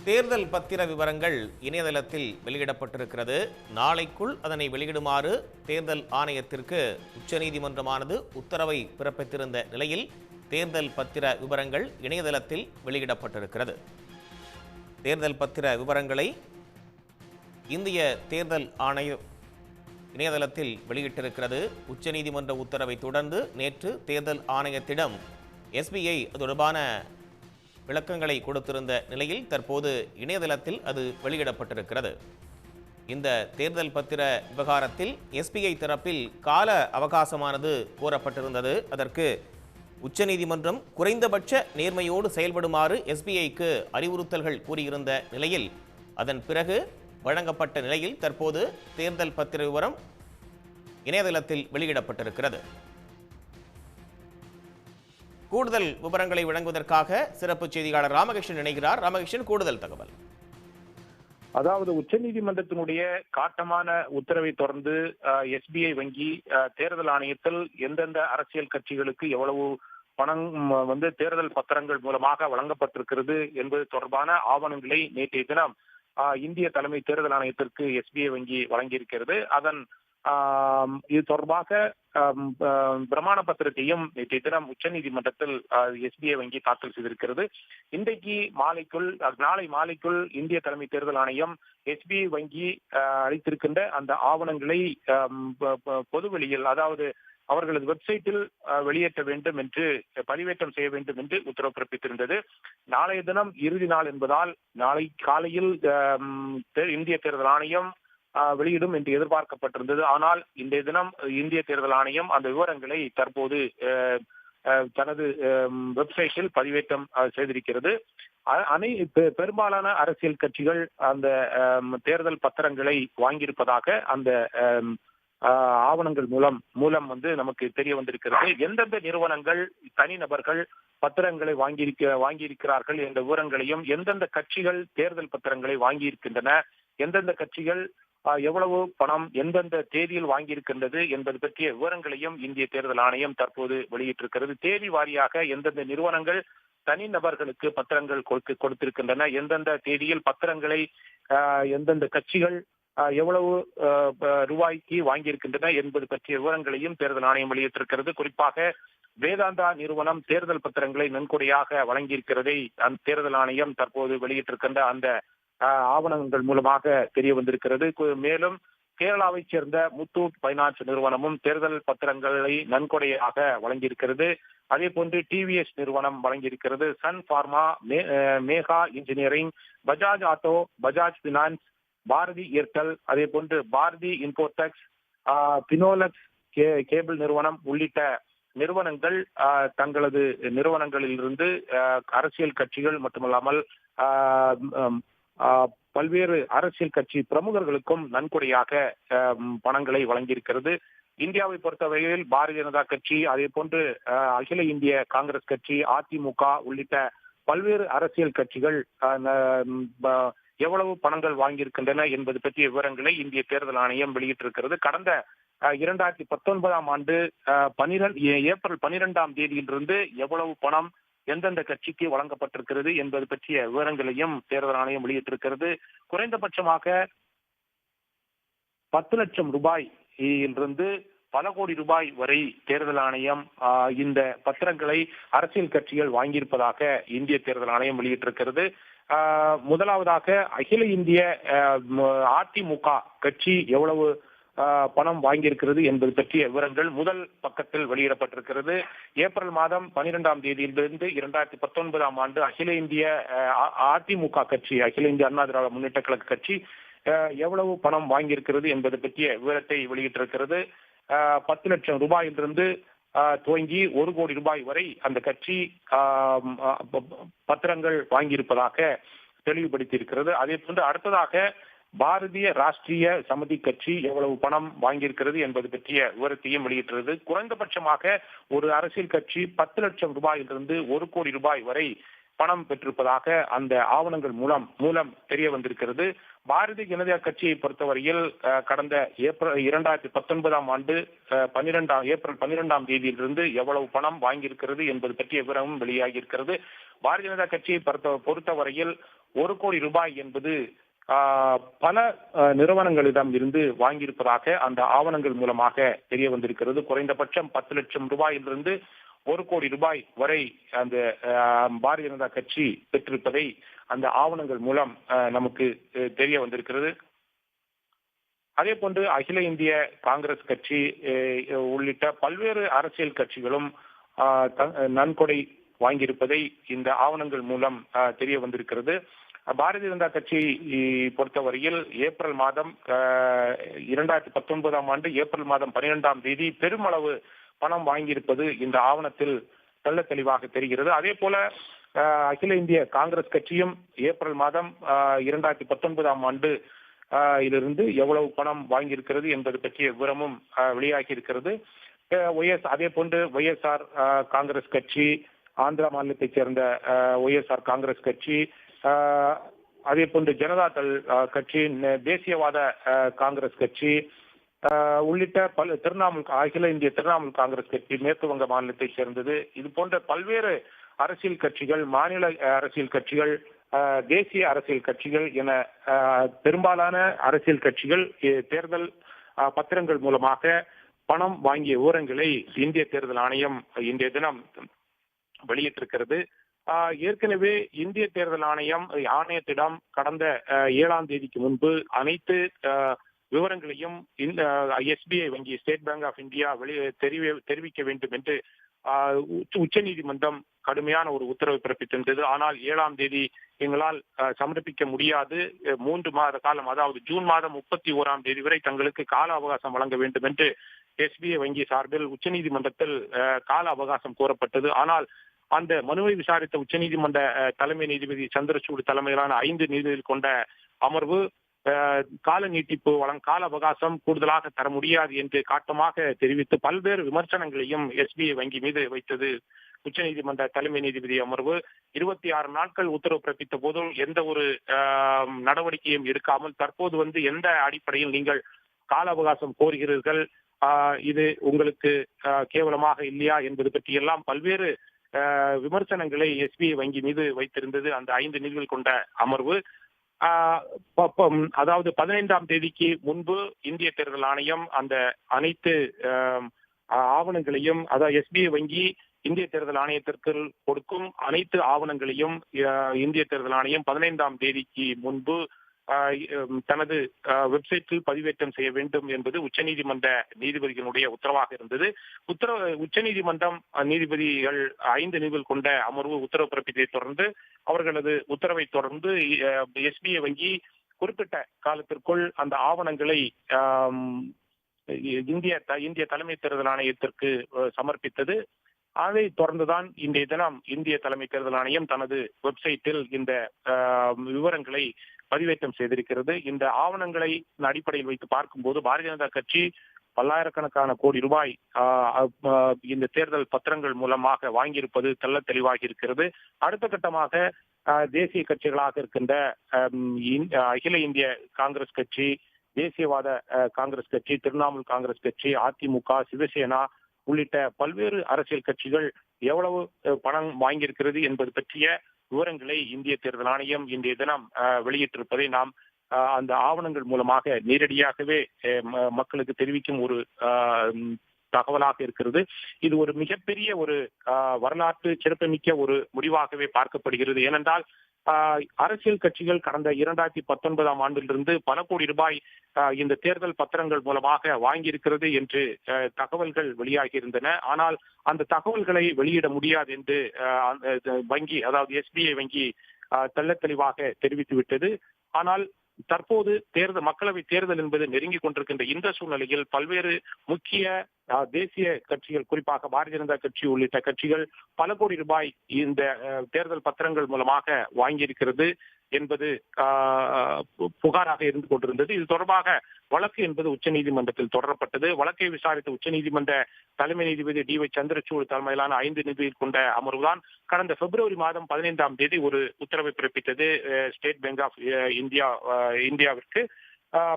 தேர்தல் பத்திர விவரங்கள் இணையதளத்தில் வெளியிடப்பட்டிருக்கிறது. நாளைக்குள் அதனை வெளியிடுமாறு தேர்தல் ஆணையத்திற்கு உச்சநீதிமன்றமானது உத்தரவை பிறப்பித்திருந்த நிலையில் தேர்தல் பத்திர விவரங்கள் இணையதளத்தில் வெளியிடப்பட்டிருக்கிறது. தேர்தல் பத்திர விவரங்களை இந்திய தேர்தல் ஆணையம் இணையதளத்தில் வெளியிட்டிருக்கிறது. உச்சநீதிமன்ற உத்தரவை தொடர்ந்து நேற்று தேர்தல் ஆணையத்திடம் எஸ்பிஐ தொடர்பான விளக்கங்களை கொடுத்திருந்த நிலையில் தற்போது இணையதளத்தில் அது வெளியிடப்பட்டிருக்கிறது. இந்த தேர்தல் பத்திர விவகாரத்தில் எஸ்பிஐ தரப்பில் கால அவகாசமானது கோரப்பட்டிருந்தது. அதற்கு உச்சநீதிமன்றம் குறைந்தபட்ச நேர்மையோடு செயல்படுமாறு எஸ்பிஐக்கு அறிவுறுத்தல்கள் கூறியிருந்த நிலையில் அதன் பிறகு வழங்கப்பட்ட நிலையில் தற்போது தேர்தல் பத்திர விவரம் இணையதளத்தில் வெளியிடப்பட்டிருக்கிறது. கூடுதல் விவரங்களை வழங்குவதற்காக சிறப்பு செய்தியாளர் ராமகிருஷ்ணன் இணைகிறார். ராமகிருஷ்ணன், கூடுதல் தகவல். அதாவது உச்சநீதிமன்றத்தினுடைய காட்டமான உத்தரவை தொடர்ந்து எஸ்பிஐ வங்கி தேர்தல் ஆணையத்தில் எந்தெந்த அரசியல் கட்சிகளுக்கு எவ்வளவு பணம் தேர்தல் பத்திரங்கள் மூலமாக வழங்கப்பட்டிருக்கிறது என்பது தொடர்பான ஆவணங்களை நேற்றைய தினம் இந்திய தலைமை தேர்தல் ஆணையத்திற்கு எஸ்பிஐ வங்கி வழங்கியிருக்கிறது. அதன் இது தொடர்பாக பிரமாண பத்திரத்தையும் நேற்றைய தினம் உச்சநீதிமன்றத்தில் எஸ்பிஐ வங்கி தாக்கல் செய்திருக்கிறது. இன்றைக்கு மாலைக்குள், நாளை மாலைக்குள் இந்திய தலைமை தேர்தல் ஆணையம் எஸ்பிஐ வங்கி அளித்திருக்கின்ற அந்த ஆவணங்களை பொதுவெளியில், அதாவது அவர்களது வெப்சைட்டில் வெளியேற்ற வேண்டும் என்று, பதிவேற்றம் செய்ய வேண்டும் என்று உத்தரவு பிறப்பித்திருந்தது. நாளைய தினம் இறுதி நாள் என்பதால் நாளை காலையில் இந்திய தேர்தல் ஆணையம் வெளியிடும் என்று எதிர்பார்க்கப்பட்டிருந்தது. ஆனால் இன்றைய தினம் இந்திய தேர்தல் ஆணையம் அந்த விவரங்களை தற்போது தனது வெப்சைட்டில் பதிவேற்றம் செய்திருக்கிறது. பெரும்பாலான அரசியல் கட்சிகள் அந்த தேர்தல் பத்திரங்களை வாங்கியிருப்பதாக அந்த ஆவணங்கள் மூலம் நமக்கு தெரிய வந்திருக்கிறது. எந்தெந்த நிறுவனங்கள், தனிநபர்கள் பத்திரங்களை வாங்கியிருக்கிறார்கள் என்ற விவரங்களையும், எந்தெந்த கட்சிகள் தேர்தல் பத்திரங்களை வாங்கியிருக்கின்றன, எந்தெந்த கட்சிகள் எவ்வளவு பணம் எந்தெந்த தேதியில் வாங்கியிருக்கின்றது என்பது பற்றிய விவரங்களையும் இந்திய தேர்தல் ஆணையம் தற்போது வெளியிட்டிருக்கிறது. தேதி வாரியாக எந்தெந்த நிறுவனங்கள் தனிநபர்களுக்கு பத்திரங்கள் கொடுத்திருக்கின்றன, எந்தெந்த தேதியில் பத்திரங்களை எந்தெந்த கட்சிகள் எவ்வளவு ரூபாய்க்கு வாங்கியிருக்கின்றன என்பது பற்றிய விவரங்களையும் தேர்தல் ஆணையம் வெளியிட்டிருக்கிறது. குறிப்பாக வேதாந்தா நிறுவனம் தேர்தல் பத்திரங்களை நன்கொடையாக வழங்கியிருக்கிறதை அந்த தேர்தல் ஆணையம் தற்போது வெளியிட்டிருக்கின்ற அந்த ஆவணங்கள் மூலமாக தெரிய வந்திருக்கிறது. மேலும் கேரளாவைச் சேர்ந்த முத்தூட் பைனான்ஸ் நிறுவனமும் தேர்தல் பத்திரங்களை நன்கொடையாக வழங்கியிருக்கிறது. அதே போன்று டிவிஎஸ் நிறுவனம் வழங்கியிருக்கிறது. Sun Pharma, Megha engineering, Bajaj auto, Bajaj finance, Bharti Airtel, அதே போன்று பாரதி இன்போடெக்ஸ், பினோலக்ஸ் கேபிள் நிறுவனம் உள்ளிட்ட நிறுவனங்கள் தங்களது நிறுவனங்களிலிருந்து அரசியல் கட்சிகள் மட்டுமல்லாமல் பல்வேறு அரசியல் கட்சி பிரமுகர்களுக்கும் நன்கொடையாக பணங்களை வழங்கியிருக்கிறது. இந்தியாவை பொறுத்தவரையில் பாரதிய ஜனதா கட்சி, அதே போன்று அகில இந்திய காங்கிரஸ் கட்சி, அதிமுக உள்ளிட்ட பல்வேறு அரசியல் கட்சிகள் எவ்வளவு பணங்கள் வாங்கியிருக்கின்றன என்பது பற்றிய விவரங்களை இந்திய தேர்தல் ஆணையம் வெளியிட்டிருக்கிறது. கடந்த 2019 ஆண்டு ஏப்ரல் 12ஆம் தேதியிலிருந்து எவ்வளவு பணம் எந்தெந்த கட்சிக்கு வழங்கப்பட்டிருக்கிறது என்பது பற்றிய விவரங்களையும் தேர்தல் ஆணையம் வெளியிட்டிருக்கிறது. குறைந்தபட்சமாக 10 லட்சம் ரூபாயிலிருந்து பல கோடி ரூபாய் வரை தேர்தல் ஆணையம் இந்த பத்திரங்களை அரசியல் கட்சிகள் வாங்கியிருப்பதாக இந்திய தேர்தல் ஆணையம் வெளியிட்டிருக்கிறது. முதலாவதாக அகில இந்திய அதிமுக கட்சி எவ்வளவு பணம் வாங்கியிருக்கிறது என்பது பற்றிய விவரங்கள் முதல் பக்கத்தில் வெளியிடப்பட்டிருக்கிறது. ஏப்ரல் மாதம் 12ஆம் தேதியிலிருந்து 2019ஆம் ஆண்டு அகில இந்திய அதிமுக கட்சி, அகில இந்திய அண்ணா திராவிட முன்னேற்ற கழக கட்சி எவ்வளவு பணம் வாங்கியிருக்கிறது என்பது பற்றிய விவரத்தை வெளியிட்டிருக்கிறது. 10 லட்சம் ரூபாயிலிருந்து துவங்கி 1 கோடி ரூபாய் வரை அந்த கட்சி பத்திரங்கள் வாங்கியிருப்பதாக தெளிவுபடுத்தியிருக்கிறது. அதே போன்று அடுத்ததாக பாரதிய ராஷ்டிரிய சமிதி கட்சி எவ்வளவு பணம் வாங்கியிருக்கிறது என்பது பற்றிய விவரத்தையும் வெளியிட்டுள்ளது. குறைந்தபட்சமாக ஒரு அரசியல் கட்சி 10 லட்சம் ரூபாயிலிருந்து 1 கோடி ரூபாய் வரை பணம் பெற்றிருப்பதாக அந்த ஆவணங்கள் மூலம் தெரிய வந்திருக்கிறது. பாரதிய ஜனதா கட்சியை பொறுத்தவரையில் கடந்த ஏப்ரல் 2019 ஆண்டு ஏப்ரல் 12ஆம் தேதியிலிருந்து எவ்வளவு பணம் வாங்கியிருக்கிறது என்பது பற்றிய விவரமும் வெளியாகி இருக்கிறது. பாரதிய ஜனதா கட்சியை பொறுத்தவரையில் 1 கோடி ரூபாய் என்பது பல நிறுவனங்களிடம் இருந்து வாங்கியிருப்பதாக அந்த ஆவணங்கள் மூலமாக தெரிய வந்திருக்கிறது. குறைந்தபட்சம் 10 லட்சம் ரூபாயிலிருந்து 1 கோடி ரூபாய் வரை அந்த பாரதிய ஜனதா கட்சி பெற்றிருப்பதை அந்த ஆவணங்கள் மூலம் நமக்கு தெரிய வந்திருக்கிறது. அதே போன்று அகில இந்திய காங்கிரஸ் கட்சி உள்ளிட்ட பல்வேறு அரசியல் கட்சிகளும் நன்கொடை வாங்கியிருப்பதை இந்த ஆவணங்கள் மூலம் தெரிய வந்திருக்கிறது. பாரதிய ஜனதா கட்சி பொறுத்தவரையில் ஏப்ரல் மாதம் 2019 ஆண்டு ஏப்ரல் மாதம் 12ஆம் தேதி பெருமளவு பணம் வாங்கியிருப்பது இந்த ஆவணத்தில் தெள்ள தெளிவாக தெரிகிறது. அதே போல அகில இந்திய காங்கிரஸ் கட்சியும் ஏப்ரல் மாதம் 2019ஆம் ஆண்டு இதிலிருந்து எவ்வளவு பணம் வாங்கியிருக்கிறது என்பது பற்றிய விவரமும் வெளியாகி இருக்கிறது. அதே போன்று ஒய்எஸ்ஆர் காங்கிரஸ் கட்சி, ஆந்திரா மாநிலத்தைச் சேர்ந்த ஒய்எஸ்ஆர் காங்கிரஸ் கட்சி, அதே போன்று ஜனதாதள் கட்சி, தேசியவாத காங்கிரஸ் கட்சி உள்ளிட்ட அகில இந்திய திரிணாமுல் காங்கிரஸ் கட்சி மேற்கு வங்க மாநிலத்தைச் சேர்ந்தது. இது போன்ற பல்வேறு அரசியல் கட்சிகள், மாநில அரசியல் கட்சிகள், தேசிய அரசியல் கட்சிகள் என பெரும்பாலான அரசியல் கட்சிகள் தேர்தல் பத்திரங்கள் மூலமாக பணம் வாங்கிய விவரங்களை இந்திய தேர்தல் ஆணையம் இன்றைய தினம் வெளியிட்டிருக்கிறது. ஏற்கனவே இந்திய தேர்தல் ஆணையத்திடம் கடந்த 7ஆம் தேதிக்கு முன்பு அனைத்து விவரங்களையும் எஸ்பிஐ வங்கி, ஸ்டேட் பேங்க் ஆஃப் இந்தியா தெரிவிக்க வேண்டும் என்று உச்சநீதிமன்றம் கடுமையான ஒரு உத்தரவு பிறப்பித்திருந்தது. ஆனால் 7ஆம் தேதி எங்களால் சமர்ப்பிக்க முடியாது, 3 மாத காலம், அதாவது ஜூன் மாதம் 31ஆம் தேதி வரை தங்களுக்கு கால அவகாசம் வழங்க வேண்டும் என்று எஸ்பிஐ வங்கி சார்பில் உச்சநீதிமன்றத்தில் கால அவகாசம் கோரப்பட்டது. ஆனால் அந்த மனுவை விசாரித்த உச்சநீதிமன்ற தலைமை நீதிபதி சந்திரசூட் தலைமையிலான 5 நீதிபதிகள் கொண்ட அமர்வு கால நீட்டிப்பு கால அவகாசம் கூடுதலாக தர முடியாது என்று காட்டமாக தெரிவித்து பல்வேறு விமர்சனங்களையும் எஸ்பிஐ வங்கி மீது வைத்தது. உச்சநீதிமன்ற தலைமை நீதிபதி அமர்வு 26 நாட்கள் உத்தரவு பிறப்பித்த போதும் எந்த ஒரு நடவடிக்கையும் எடுக்காமல் தற்போது எந்த அடிப்படையில் நீங்கள் கால அவகாசம் கோருகிறீர்கள், இது உங்களுக்கு கேவலமாக இல்லையா என்பது பற்றியெல்லாம் பல்வேறு விமர்சனங்களை எஸ்பிஐ வங்கி மீது வைத்திருந்தது அந்த 5 நீதிபதிகள் கொண்ட அமர்வு. அதாவது 15ஆம் தேதிக்கு முன்பு இந்திய தேர்தல் ஆணையம் அந்த அனைத்து ஆவணங்களையும், அதாவது எஸ்பிஐ வங்கி இந்திய தேர்தல் ஆணையத்திற்கு கொடுக்கும் அனைத்து ஆவணங்களையும் இந்திய தேர்தல் ஆணையம் 15ஆம் தேதிக்கு முன்பு தனது வெப்சைட்டில் பதிவேற்றம் செய்ய வேண்டும் என்பது உச்சநீதிமன்ற நீதிபதிகளுடைய உத்தரவாக இருந்தது. உச்சநீதிமன்றம் நீதிபதிகள் 5 நீதிபதிகள் கொண்ட அமர்வு உத்தரவு பிறப்பித்ததை தொடர்ந்து அவர்களது உத்தரவை தொடர்ந்து எஸ்பிஐ வங்கி குறிப்பிட்ட காலத்திற்குள் அந்த ஆவணங்களை இந்திய தலைமை தேர்தல் ஆணையத்திற்கு சமர்ப்பித்தது. அதை தொடர்ந்துதான் இன்றைய தினம் இந்திய தலைமை தேர்தல் ஆணையம் தனது வெப்சைட்டில் இந்த விவரங்களை பதிவேற்றம் செய்திருக்கிறது. இந்த ஆவணங்களை அடிப்படையில் வைத்து பார்க்கும்போது பாரதிய ஜனதா கட்சி பல்லாயிரக்கணக்கான கோடி ரூபாய் இந்த தேர்தல் பத்திரங்கள் மூலமாக வாங்கியிருப்பது தெள்ள தெளிவாகி இருக்கிறது. அடுத்த கட்டமாக தேசிய கட்சிகளாக இருக்கின்ற அகில இந்திய காங்கிரஸ் கட்சி, தேசியவாத காங்கிரஸ் கட்சி, திரிணாமுல் காங்கிரஸ் கட்சி, அதிமுக, சிவசேனா உள்ளிட்ட பல்வேறு அரசியல் கட்சிகள் எவ்வளவு பணம் வாங்கியிருக்கிறது என்பது பற்றிய விவரங்களை இந்திய தேர்தல் ஆணையம் இன்றைய தினம் வெளியிட்டிருப்பதை நாம் அந்த ஆவணங்கள் மூலமாக நேரடியாகவே மக்களுக்கு தெரிவிக்கும் ஒரு தகவலாக இருக்கிறது. இது ஒரு மிகப்பெரிய ஒரு வரலாற்று சிறப்புமிக்க ஒரு முடிவாகவே பார்க்கப்படுகிறது. ஏனென்றால் அரசியல் கட்சிகள் கடந்த 2019ஆம் ஆண்டிலிருந்து பல கோடி ரூபாய் இந்த தேர்தல் பத்திரங்கள் மூலமாக வாங்கியிருக்கிறது என்று தகவல்கள் வெளியாகி இருந்தன. ஆனால் அந்த தகவல்களை வெளியிட முடியாது என்று வங்கி, அதாவது எஸ்பிஐ வங்கி தெள்ள தெளிவாக தெரிவித்துவிட்டது. ஆனால் தற்போது மக்களவை தேர்தல் என்பது நெருங்கிக் கொண்டிருக்கின்ற இந்த சூழ்நிலையில் பல்வேறு முக்கிய தேசிய கட்சிகள், குறிப்பாக பாரதிய ஜனதா கட்சி உள்ளிட்ட கட்சிகள் பல கோடி ரூபாய் இந்த தேர்தல் பத்திரங்கள் மூலமாக வாங்கியிருக்கிறது என்பது புகாராக இருந்து கொண்டிருந்தது. இது தொடர்பாக வழக்கு என்பது உச்சநீதிமன்றத்தில் தொடரப்பட்டது. வழக்கை விசாரித்த உச்சநீதிமன்ற தலைமை நீதிபதி டி.ஒய். சந்திரசூட் தலைமையிலான 5 நீதிபதிகள் கொண்ட அமர்வுதான் கடந்த பிப்ரவரி மாதம் 15ஆம் தேதி ஒரு உத்தரவை பிறப்பித்தது. ஸ்டேட் பேங்க் ஆஃப் இந்தியாவிற்கு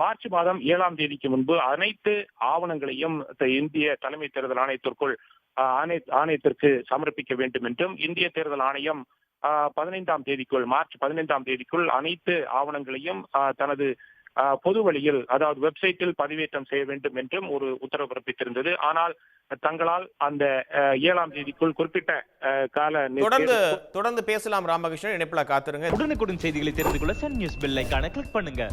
மார்ச் மாதம் 7ஆம் தேதிக்கு முன்பு அனைத்து ஆவணங்களையும் இந்திய தலைமை தேர்தல் ஆணையத்திற்கு சமர்ப்பிக்க வேண்டும் என்றும், இந்திய தேர்தல் ஆணையம் 15ஆம் தேதிக்குள், மார்ச் 15ஆம் தேதிக்குள் அனைத்து ஆவணங்களையும் தனது பொது வழியில், அதாவது வெப்சைட்டில் பதிவேற்றம் செய்ய வேண்டும் என்றும் ஒரு உத்தரவு பிறப்பித்திருந்தது. ஆனால் தங்களால் அந்த 7ஆம் தேதிக்குள் குறிப்பிட்ட கால தொடர்ந்து பேசலாம். ராமகிருஷ்ணன் இணைப்புல காத்திருங்க. உடனுக்குடன் செய்திகளை தெரிந்து கொள்ள சன் நியூஸ் பெல் ஐகானை கிளிக் பண்ணுங்க.